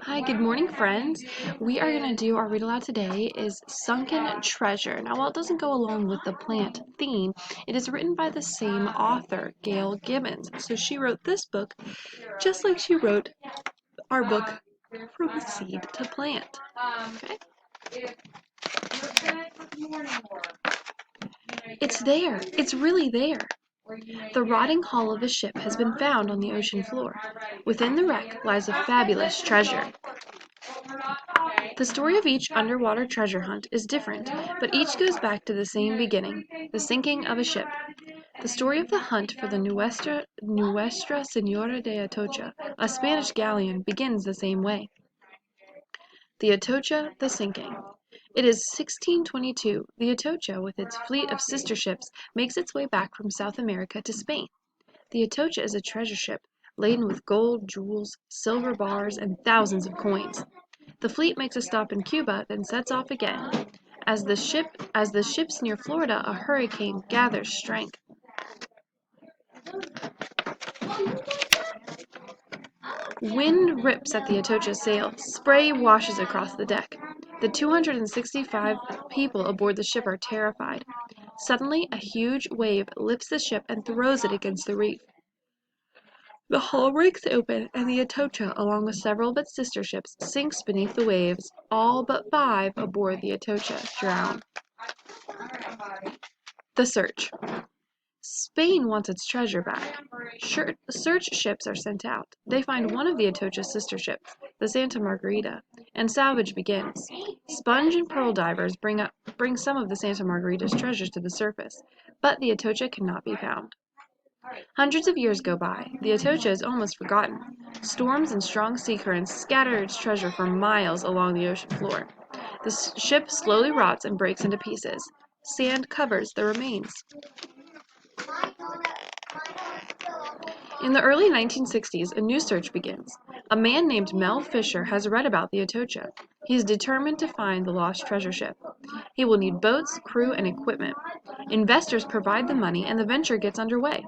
Hi, good morning, friends. We are going to do our read aloud today is Sunken Treasure. Now, while it doesn't go along with the plant theme, it is written by the same author, Gail Gibbons. So she wrote this book just like she wrote our book From Seed to Plant. Okay? It's there. It's really there. The rotting hull of a ship has been found on the ocean floor. Within the wreck lies a fabulous treasure. The story of each underwater treasure hunt is different, but each goes back to the same beginning, the sinking of a ship. The story of the hunt for the Nuestra Señora de Atocha, a Spanish galleon, begins the same way. The Atocha, the sinking. It is 1622. The Atocha, with its fleet of sister ships, makes its way back from South America to Spain. The Atocha is a treasure ship, laden with gold, jewels, silver bars, and thousands of coins. The fleet makes a stop in Cuba, then sets off again. As the ships near Florida, a hurricane gathers strength. Wind rips at the Atocha's sail. Spray washes across the deck. The 265 people aboard the ship are terrified. Suddenly, a huge wave lifts the ship and throws it against the reef. The hull breaks open, and the Atocha, along with several of its sister ships, sinks beneath the waves. All but 5 aboard the Atocha drown. The search. Spain wants its treasure back. Search ships are sent out. They find one of the Atocha's sister ships, the Santa Margarita, and salvage begins. Sponge and pearl divers bring some of the Santa Margarita's treasures to the surface, but the Atocha cannot be found. Hundreds of years go by. The Atocha is almost forgotten. Storms and strong sea currents scatter its treasure for miles along the ocean floor. The ship slowly rots and breaks into pieces. Sand covers the remains. In the early 1960s, a new search begins. A man named Mel Fisher has read about the Atocha. He is determined to find the lost treasure ship. He will need boats, crew, and equipment. Investors provide the money, and the venture gets underway.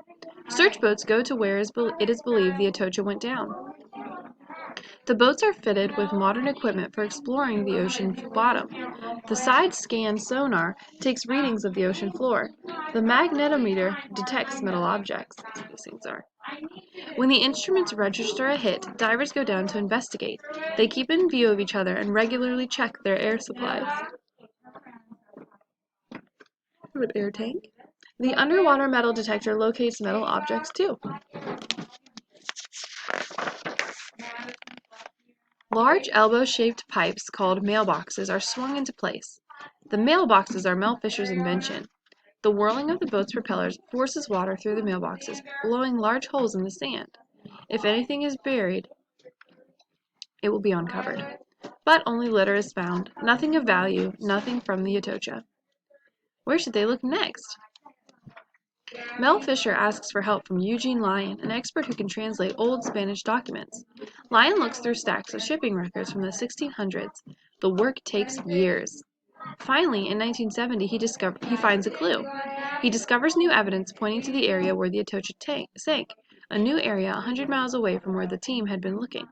Search boats go to where it is believed the Atocha went down. The boats are fitted with modern equipment for exploring the ocean bottom. The side-scan sonar takes readings of the ocean floor. The magnetometer detects metal objects. That's what these things are. When the instruments register a hit, divers go down to investigate. They keep in view of each other and regularly check their air supplies. An air tank. The underwater metal detector locates metal objects too. Large elbow-shaped pipes called mailboxes are swung into place. The mailboxes are Mel Fisher's invention. The whirling of the boat's propellers forces water through the mailboxes, blowing large holes in the sand. If anything is buried, it will be uncovered. But only litter is found, nothing of value, nothing from the Atocha. Where should they look next? Mel Fisher asks for help from Eugene Lyon, an expert who can translate old Spanish documents. Lyon looks through stacks of shipping records from the 1600s. The work takes years. Finally, in 1970, he finds a clue. He discovers new evidence pointing to the area where the Atocha sank, a new area 100 miles away from where the team had been looking.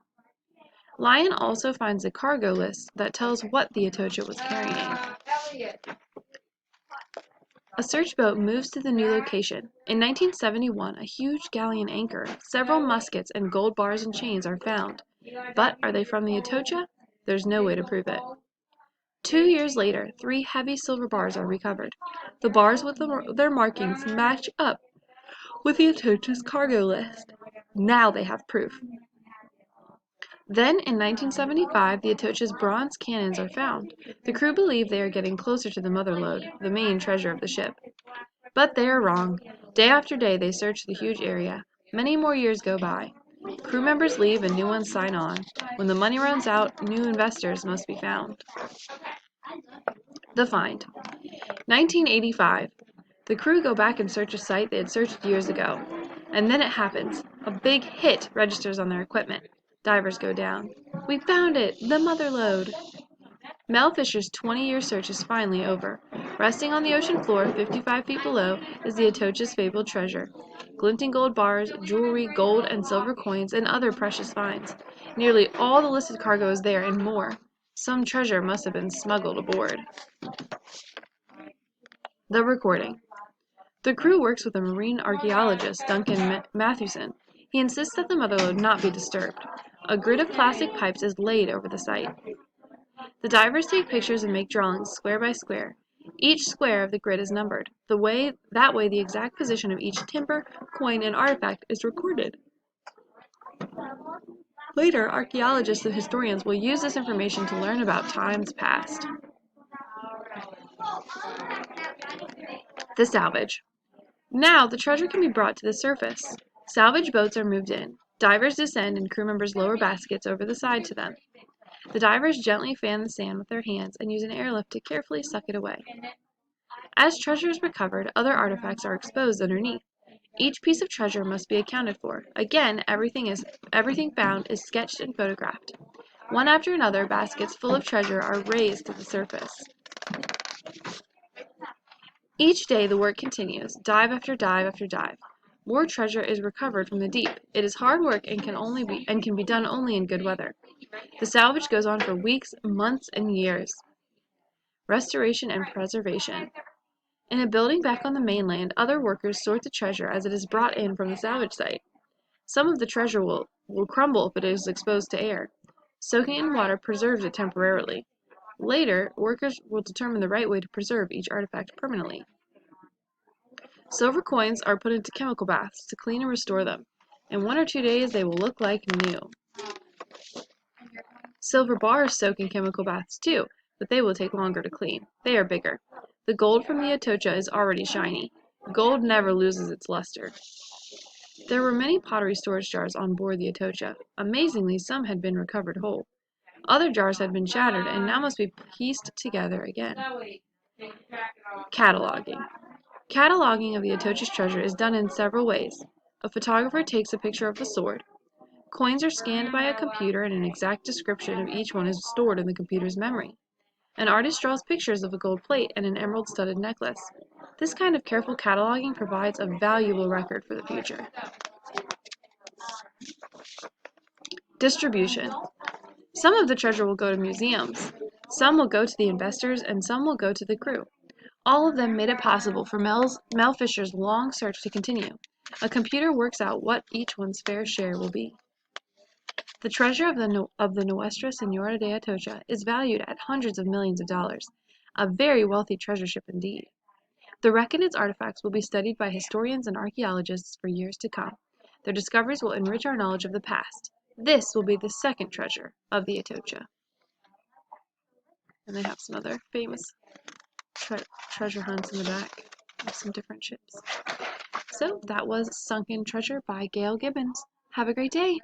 Lyon also finds a cargo list that tells what the Atocha was carrying. A search boat moves to the new location. In 1971, a huge galleon anchor, several muskets, and gold bars and chains are found. But are they from the Atocha? There's no way to prove it. 2 years later, 3 heavy silver bars are recovered. The bars with their markings match up with the Atocha's cargo list. Now they have proof. Then, in 1975, the Atocha's bronze cannons are found. The crew believe they are getting closer to the mother lode, the main treasure of the ship. But they are wrong. Day after day, they search the huge area. Many more years go by. Crew members leave and new ones sign on. When the money runs out, new investors must be found. The find. 1985. The crew go back and search a site they had searched years ago. And then it happens. A big hit registers on their equipment. Divers go down. We found it! The mother lode! Mel Fisher's 20-year search is finally over. Resting on the ocean floor, 55 feet below, is the Atocha's fabled treasure. Glinting gold bars, jewelry, gold and silver coins, and other precious finds. Nearly all the listed cargo is there and more. Some treasure must have been smuggled aboard. The recording. The crew works with a marine archaeologist, Duncan Mathewson. He insists that the mother lode not be disturbed. A grid of plastic pipes is laid over the site. The divers take pictures and make drawings square by square. Each square of the grid is numbered. That way the exact position of each timber, coin, and artifact is recorded. Later, archaeologists and historians will use this information to learn about times past. The salvage. Now, the treasure can be brought to the surface. Salvage boats are moved in. Divers descend and crew members lower baskets over the side to them. The divers gently fan the sand with their hands and use an airlift to carefully suck it away. As treasure is recovered, other artifacts are exposed underneath. Each piece of treasure must be accounted for. Again, everything found is sketched and photographed. One after another, baskets full of treasure are raised to the surface. Each day the work continues, dive after dive after dive. More treasure is recovered from the deep. It is hard work and can be done only in good weather. The salvage goes on for weeks, months, and years. Restoration and preservation. In a building back on the mainland, other workers sort the treasure as it is brought in from the salvage site. Some of the treasure will crumble if it is exposed to air. Soaking in water preserves it temporarily. Later, workers will determine the right way to preserve each artifact permanently. Silver coins are put into chemical baths to clean and restore them. In 1 or 2 days, they will look like new. Silver bars soak in chemical baths too, but they will take longer to clean. They are bigger. The gold from the Atocha is already shiny. Gold never loses its luster. There were many pottery storage jars on board the Atocha. Amazingly, some had been recovered whole. Other jars had been shattered and now must be pieced together again. Cataloging. Cataloging of the Atocha's treasure is done in several ways. A photographer takes a picture of the sword. Coins are scanned by a computer and an exact description of each one is stored in the computer's memory. An artist draws pictures of a gold plate and an emerald-studded necklace. This kind of careful cataloging provides a valuable record for the future. Distribution. Some of the treasure will go to museums, some will go to the investors, and some will go to the crew. All of them made it possible for Mel Fisher's long search to continue. A computer works out what each one's fair share will be. The treasure of the Nuestra Senora de Atocha is valued at hundreds of millions of dollars, a very wealthy treasure ship indeed. The wreck and its artifacts will be studied by historians and archaeologists for years to come. Their discoveries will enrich our knowledge of the past. This will be the second treasure of the Atocha. And they have some other famous treasure hunts in the back of some different ships. So that was Sunken Treasure by Gail Gibbons. Have a great day!